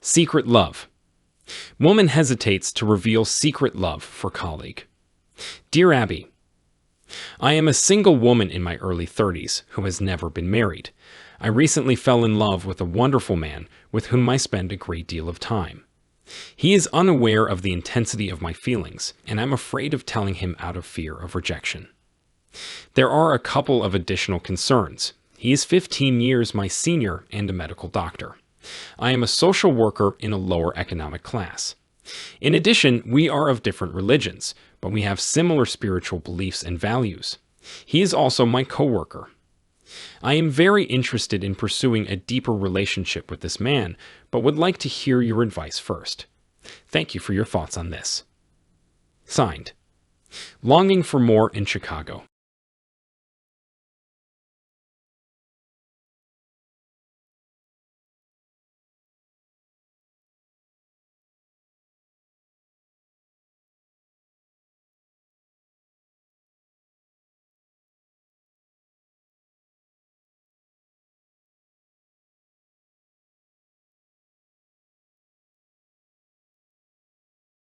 Secret love. Woman hesitates to reveal secret love for colleague. Dear Abby, I am a single woman in my early 30s who has never been married. I recently fell in love with a wonderful man with whom I spend a great deal of time. He is unaware of the intensity of my feelings, and I'm afraid of telling him out of fear of rejection. There are a couple of additional concerns. He is 15 years my senior and a medical doctor. I am a social worker in a lower economic class. In addition, we are of different religions, but we have similar spiritual beliefs and values. He is also my coworker. I am very interested in pursuing a deeper relationship with this man, but would like to hear your advice first. Thank you for your thoughts on this. Signed, Longing for More in Chicago.